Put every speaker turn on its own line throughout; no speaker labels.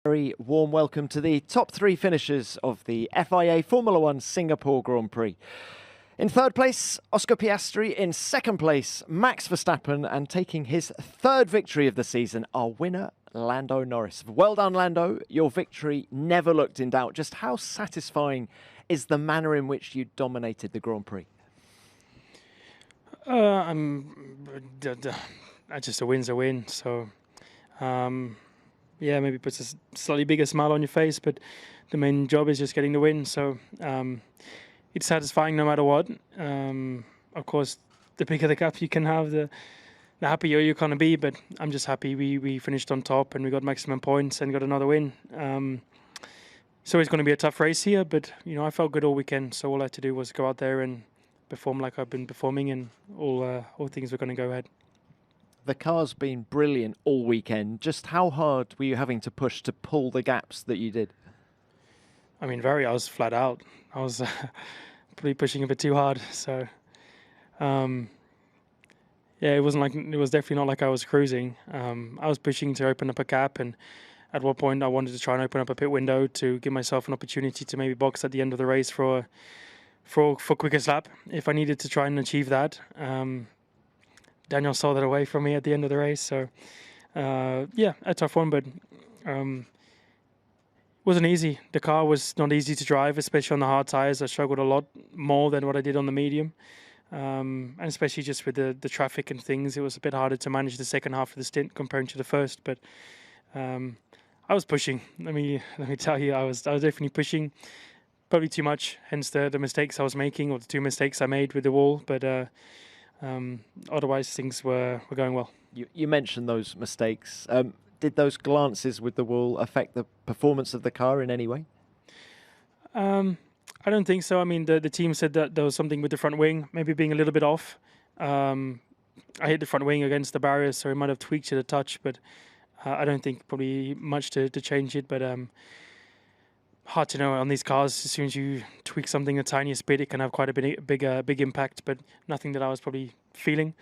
Very warm welcome to the top three finishers of the FIA Formula One Singapore Grand Prix. In third place, Oscar Piastri. In second place, Max Verstappen. And taking his third victory of the season, our winner, Lando Norris. Well done, Lando. Your victory never looked in doubt. Just how satisfying is the manner in which you dominated the Grand Prix?
Just a win's a win. So, yeah, maybe puts a slightly bigger smile on your face, but the main job is just getting the win. So it's satisfying no matter what. Of course, the bigger the gap you can have, the happier you're going to be. But I'm just happy we finished on top and we got maximum points and got another win. So it's going to be a tough race here, but I felt good all weekend. So all I had to do was go out there and perform like I've been performing, and all things were going to go ahead.
The car's been brilliant all weekend. Just how hard were you having to push to pull the gaps that you did?
I mean, I was flat out. I was probably pushing a bit too hard. So, yeah, it was definitely not like I was cruising. I was pushing to open up a gap, and at one point I wanted to try and open up a pit window to give myself an opportunity to maybe box at the end of the race for quickest lap if I needed to try and achieve that. Daniel saw that away from me at the end of the race. So, yeah, a tough one, but wasn't easy. The car was not easy to drive, especially on the hard tires. I struggled a lot more than what I did on the medium. And especially just with the traffic and things, it was a bit harder to manage the second half of the stint compared to the first. But I was pushing. Let me tell you, I was definitely pushing. Probably too much, hence the mistakes I was making, or the two mistakes I made with the wall. But otherwise, things were going well.
You mentioned those mistakes. Did those glances with the wall affect the performance of the car in any way?
I don't think so. I mean, the team said that there was something with the front wing, maybe being a little bit off. I hit the front wing against the barrier, so it might have tweaked it a touch, but I don't think probably much to change it. But hard to know on these cars. As soon as you tweak something the tiniest bit, it can have quite a big impact, but nothing that I was probably feeling.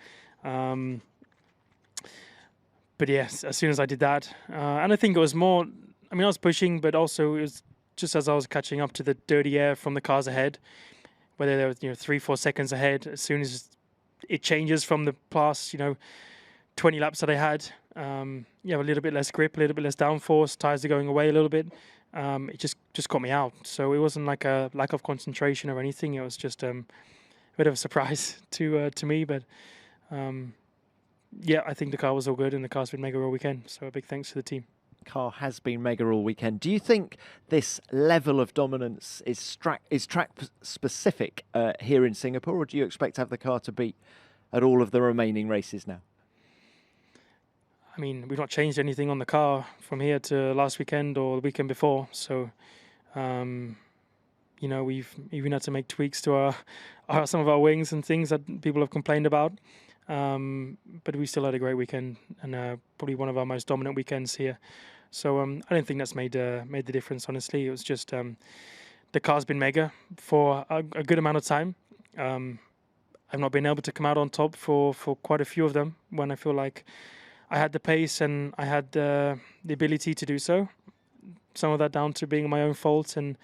But yes, as soon as I did that, and I think it was more, I was pushing, but also it was just as I was catching up to the dirty air from the cars ahead, whether they were 3-4 seconds ahead. As soon as it changes from the past 20 laps that I had, you have a little bit less grip, a little bit less downforce, tires are going away a little bit. It just caught me out. So it wasn't like a lack of concentration or anything. It was just a bit of a surprise to me. But yeah, I think the car was all good and the car's been mega all weekend. So a big thanks to the team.
Car has been mega all weekend. Do you think this level of dominance is track specific here in Singapore, or do you expect to have the car to beat at all of the remaining races now?
I mean, we've not changed anything on the car from here to last weekend or the weekend before. So, we've even had to make tweaks to some of our wings and things that people have complained about. But we still had a great weekend and probably one of our most dominant weekends here. So I don't think that's made the difference, honestly. It was just the car's been mega for a good amount of time. I've not been able to come out on top for quite a few of them when I feel like I had the pace and I had the ability to do so. Some of that down to being my own fault and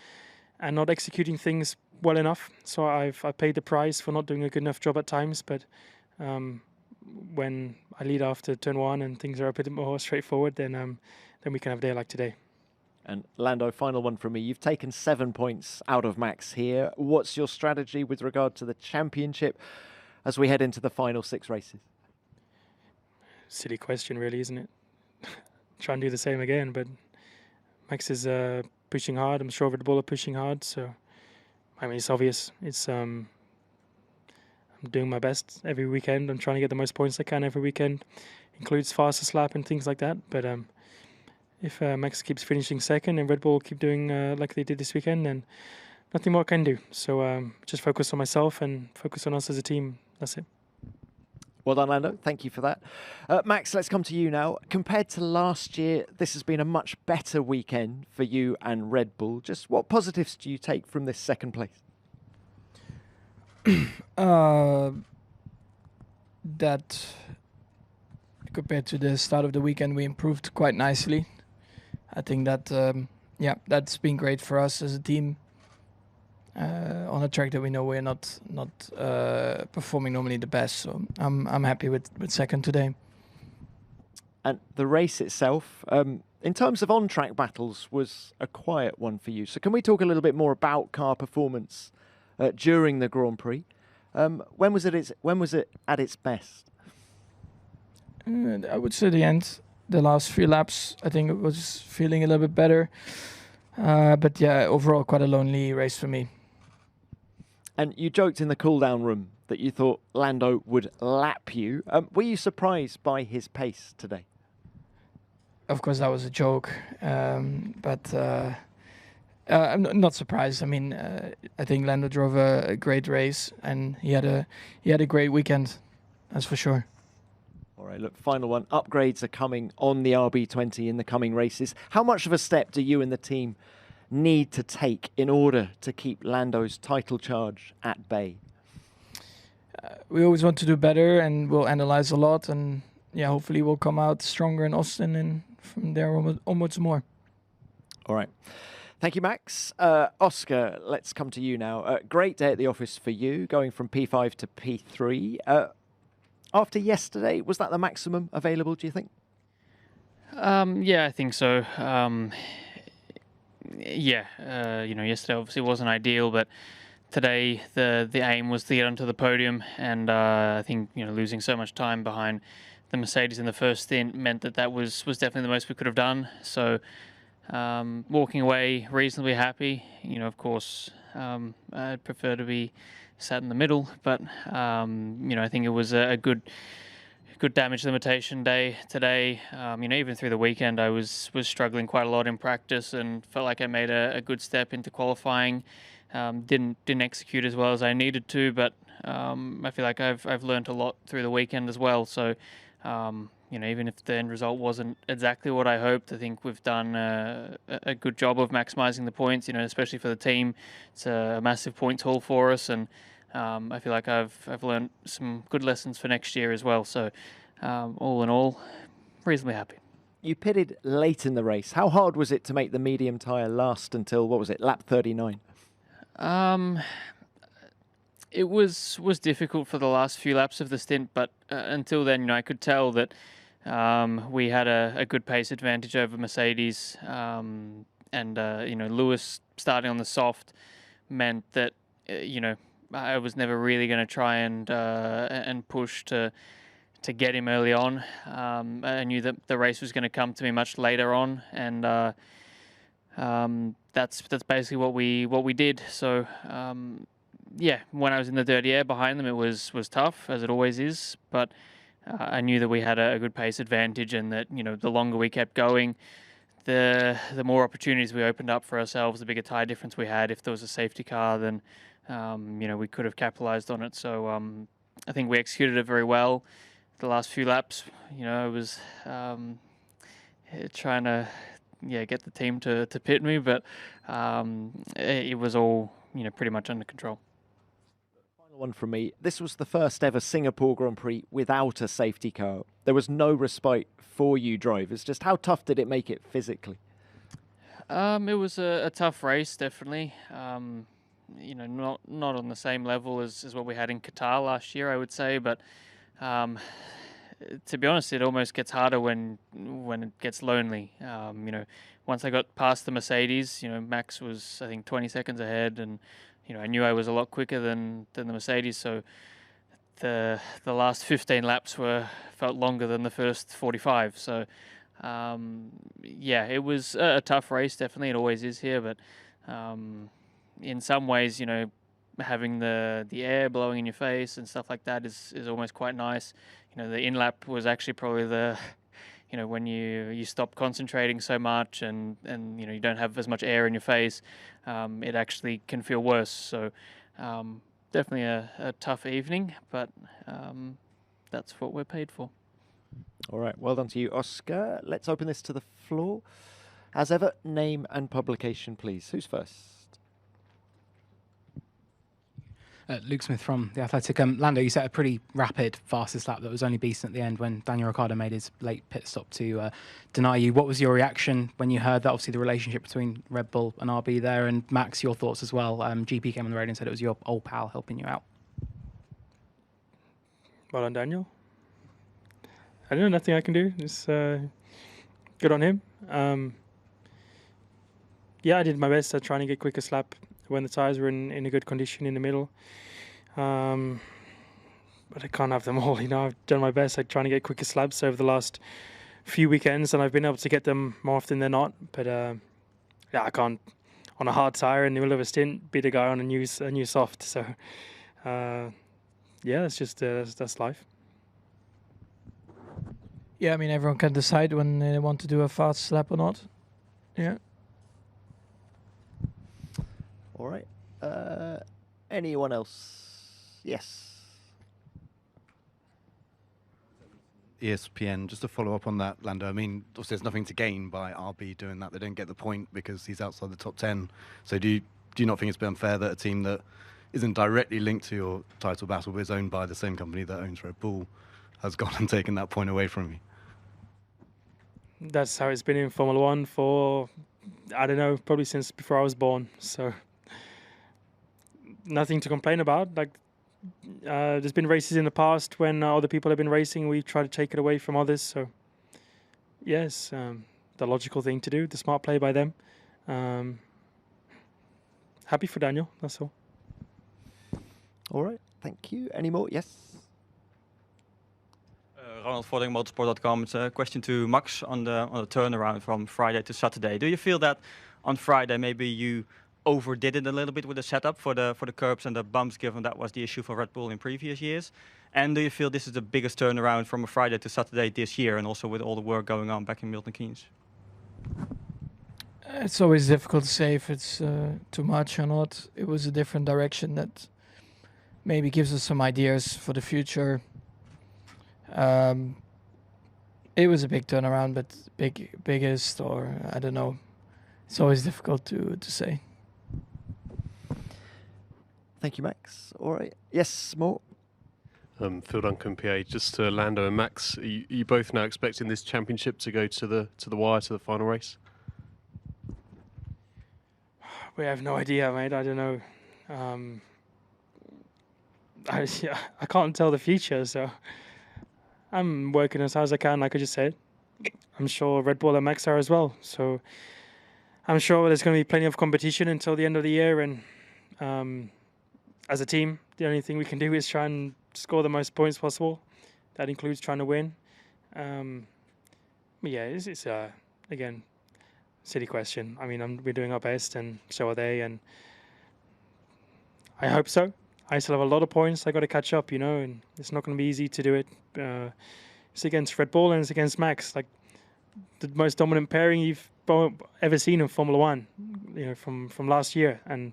not executing things well enough. So I paid the price for not doing a good enough job at times. But when I lead after turn one and things are a bit more straightforward, then we can have a day like today.
And Lando, final one from me. You've taken 7 points out of Max here. What's your strategy with regard to the championship as we head into the final 6 races?
Silly question, really, isn't it? Try and do the same again, but Max is pushing hard. I'm sure Red Bull are pushing hard, so it's obvious. I'm doing my best every weekend. I'm trying to get the most points I can every weekend, includes fastest lap and things like that. But if Max keeps finishing second and Red Bull keep doing like they did this weekend, then nothing more I can do. So just focus on myself and focus on us as a team. That's it.
Well done, Lando. Thank you for that. Max, let's come to you now. Compared to last year, this has been a much better weekend for you and Red Bull. Just what positives do you take from this second place?
That compared to the start of the weekend, we improved quite nicely. I think that that's been great for us as a team. On a track that we know we're not performing normally the best, so I'm happy with second today.
And the race itself, in terms of on-track battles, was a quiet one for you. So can we talk a little bit more about car performance during the Grand Prix? When was it at its best?
I would say the end, the last few laps. I think it was feeling a little bit better, but yeah, overall quite a lonely race for me.
And you joked in the cool-down room that you thought Lando would lap you. Were you surprised by his pace today?
Of course, that was a joke, but I'm not surprised. I mean, I think Lando drove a great race, and he had a great weekend, that's for sure.
All right, look, final one. Upgrades are coming on the RB20 in the coming races. How much of a step do you and the team need to take in order to keep Lando's title charge at bay?
We always want to do better, and we'll analyze a lot, and yeah, hopefully we'll come out stronger in Austin, and from there onwards more.
All right. Thank you, Max. Oscar, let's come to you now. Great day at the office for you, going from P5 to P3. After yesterday, was that the maximum available, do you think?
Yeah, I think so. Yesterday obviously wasn't ideal, but today the aim was to get onto the podium, and I think losing so much time behind the Mercedes in the first stint meant that was definitely the most we could have done. So walking away reasonably happy. Of course, I'd prefer to be sat in the middle, but I think it was a good damage limitation day today. Even through the weekend, I was struggling quite a lot in practice, and felt like I made a good step into qualifying. Didn't execute as well as I needed to, but I feel like I've learned a lot through the weekend as well. So even if the end result wasn't exactly what I hoped, I think we've done a good job of maximising the points. Especially for the team, it's a massive points haul for us, and I feel like I've learned some good lessons for next year as well. So all in all, reasonably happy.
You pitted late in the race. How hard was it to make the medium tyre last until, what was it, lap 39?
It was difficult for the last few laps of the stint, but until then, I could tell that we had a good pace advantage over Mercedes, and Lewis starting on the soft meant that I was never really going to try and push to get him early on. I knew that the race was going to come to me much later on, and that's basically what we did. So when I was in the dirty air behind them, it was tough, as it always is. But I knew that we had a good pace advantage, and that the longer we kept going, the more opportunities we opened up for ourselves, the bigger tyre difference we had. If there was a safety car, then we could have capitalised on it. So I think we executed it very well. The last few laps, I was trying to get the team to pit me, but it was all pretty much under control.
Final one from me. This was the first ever Singapore Grand Prix without a safety car. There was no respite for you drivers. Just how tough did it make it physically?
It was a tough race, definitely. Not on the same level as what we had in Qatar last year, I would say, but to be honest, it almost gets harder when it gets lonely. Once I got past the Mercedes, Max was, I think, 20 seconds ahead, and I knew I was a lot quicker than the Mercedes. So the last 15 laps felt longer than the first 45. So it was a tough race, definitely. It always is here, but in some ways, having the air blowing in your face and stuff like that is almost quite nice. The in-lap was actually probably when you stop concentrating so much and you don't have as much air in your face, it actually can feel worse. So definitely a tough evening, but that's what we're paid for.
All right, well done to you, Oscar. Let's open this to the floor. As ever, name and publication, please. Who's first?
Luke Smith from The Athletic. Lando, you set a pretty rapid fastest lap that was only beaten at the end when Daniel Ricciardo made his late pit stop to deny you. What was your reaction when you heard that? Obviously, the relationship between Red Bull and RB there. And Max, your thoughts as well. GP came on the radio and said it was your old pal helping you out.
Well done, Daniel. I don't know, nothing I can do. It's good on him. Yeah, I did my best at trying to get quickest lap when the tyres were in a good condition in the middle. But I can't have them all, I've done my best at trying to get quickest laps over the last few weekends, and I've been able to get them more often than not. But yeah, I can't, on a hard tyre in the middle of a stint, beat a guy on a new soft. So yeah, it's just that's life.
Yeah, I mean, everyone can decide when they want to do a fast lap or not. Yeah.
All right. Anyone else? Yes.
ESPN, just to follow up on that, Lando, I mean, obviously there's nothing to gain by RB doing that. They don't get the point because he's outside the top 10. So do you not think it's a bit unfair that a team that isn't directly linked to your title battle but is owned by the same company that owns Red Bull has gone and taken that point away from you?
That's how it's been in Formula One for, I don't know, probably since before I was born. So nothing to complain about. Like, there's been races in the past when other people have been racing. We've tried to take it away from others. So yes, the logical thing to do, the smart play by them. Happy for Daniel, that's all.
All right, thank you. Any more? Yes.
Ronald Vording, motorsport.com. It's a question to Max on the turnaround from Friday to Saturday. Do you feel that on Friday maybe you overdid it a little bit with the setup for the curbs and the bumps, given that was the issue for Red Bull in previous years? And do you feel this is the biggest turnaround from a Friday to Saturday this year, and also with all the work going on back in Milton Keynes?
It's always difficult to say if it's too much or not. It was a different direction that maybe gives us some ideas for the future. It was a big turnaround, but biggest, or I don't know. It's always difficult to say.
Thank you, Max. All right. Yes, more.
Phil Duncan, PA. Just to Lando and Max, are you both now expecting this championship to go to the wire, to the final race?
We have no idea, mate. I don't know. I can't tell the future, so I'm working as hard as I can, like I just said. I'm sure Red Bull and Max are as well. So I'm sure there's going to be plenty of competition until the end of the year. And as a team, the only thing we can do is try and score the most points possible. That includes trying to win. But yeah, it's again, silly question. I mean, we're doing our best, and so are they. And I hope so. I still have a lot of points I got to catch up, and it's not going to be easy to do it. It's against Red Bull and it's against Max, like the most dominant pairing you've ever seen in Formula One, from last year. And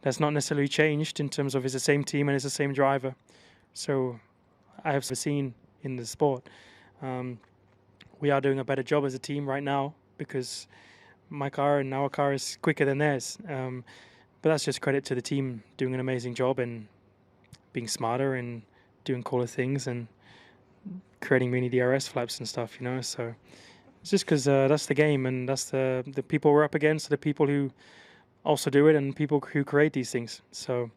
that's not necessarily changed in terms of it's the same team and it's the same driver. So I have seen in the sport. We are doing a better job as a team right now because my car and our car is quicker than theirs. But that's just credit to the team doing an amazing job and being smarter and doing cooler things and creating mini DRS flaps and stuff, So it's just because that's the game, and that's the people we're up against, are the people who also do it and people who create these things. So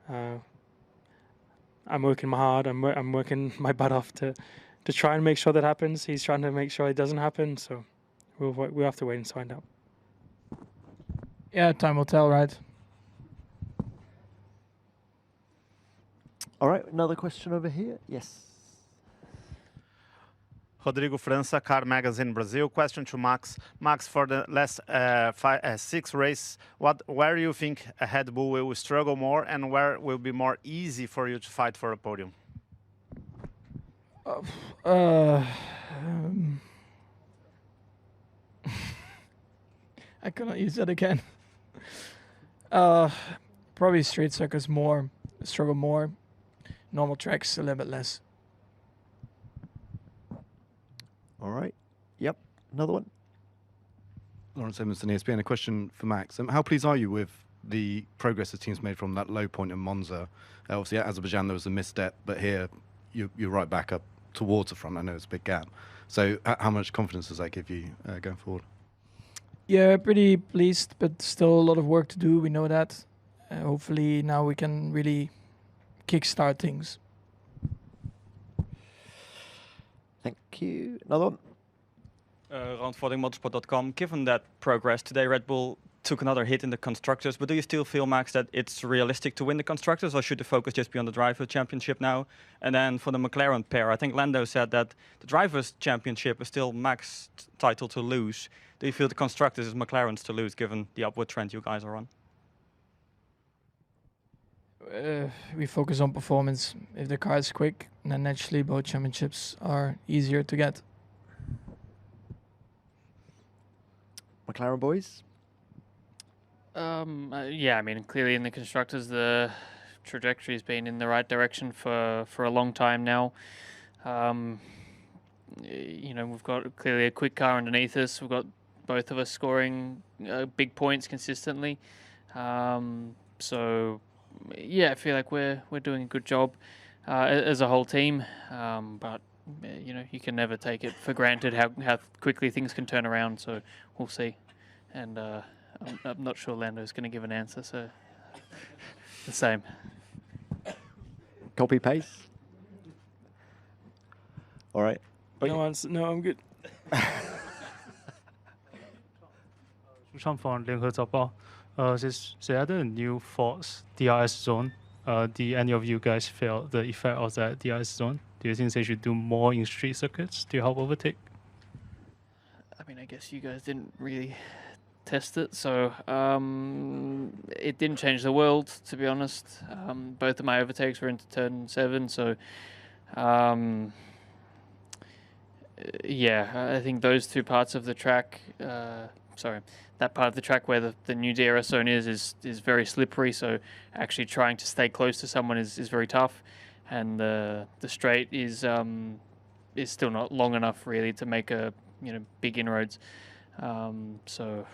I'm working hard. I'm working my butt off to try and make sure that happens. He's trying to make sure it doesn't happen. So we'll have to wait and find out.
Yeah, time will tell, right?
All right, another question over here. Yes.
Rodrigo França, Car Magazine Brazil. Question to Max. Max, for the last 6 races, where you think Red Bull will struggle more, and where will be more easy for you to fight for a podium?
I cannot use that again. Probably street circuits struggle more. Normal tracks a little bit less.
All right. Yep. Another one.
Lawrence Edmondson, ESPN. A question for Max. How pleased are you with the progress the team's made from that low point in Monza. Obviously, at Azerbaijan there was a misstep, but here you're right back up towards the front. I know it's a big gap. So how much confidence does that give you going forward?
Yeah, pretty pleased, but still a lot of work to do. We know that. Hopefully now we can really kickstart things.
Thank you. Another one.
Motorsport.com. Given that progress today, Red Bull took another hit in the constructors, but do you still feel, Max, that it's realistic to win the constructors, or should the focus just be on the driver championship now? And then for the McLaren pair, I think Lando said that the drivers championship is still Max's title to lose. Do you feel the constructors is McLaren's to lose, given the upward trend you guys are on?
We focus on performance. If the car is quick, then naturally both championships are easier to get.
McLaren boys?
Yeah, I mean, clearly in the constructors, the trajectory has been in the right direction for a long time now. You know, we've got clearly a quick car underneath us. We've got both of us scoring big points consistently. So, yeah, I feel like we're doing a good job as a whole team. But you know, you can never take it for granted how quickly things can turn around. So we'll see. And I'm not sure Lando's going to give an answer, so the same.
Copy paste. All right.
No answer. No, I'm good.
上访联合早报. They added a new Force DRS zone. Do any of you guys feel the effect of that DRS zone? Do you think they should do more in street circuits to help overtake?
I mean, I guess you guys didn't really test it, so it didn't change the world, to be honest. Both of my overtakes were into turn 7, so yeah, I think those two parts of the track, that part of the track where the new DRS zone is very slippery, so actually trying to stay close to someone is very tough, and the straight is still not long enough really to make big inroads. So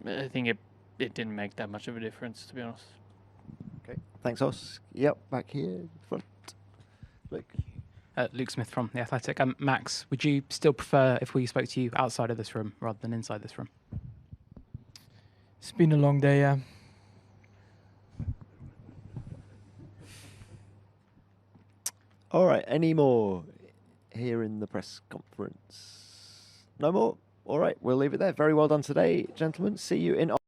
I think it didn't make that much of a difference, to be honest.
Okay, thanks, Os. Yep, back here, front. Luke.
Luke Smith from The Athletic. Max, would you still prefer if we spoke to you outside of this room rather than inside this room?
It's been a long day, yeah.
All right, any more here in the press conference? No more? All right, we'll leave it there. Very well done today, gentlemen. See you in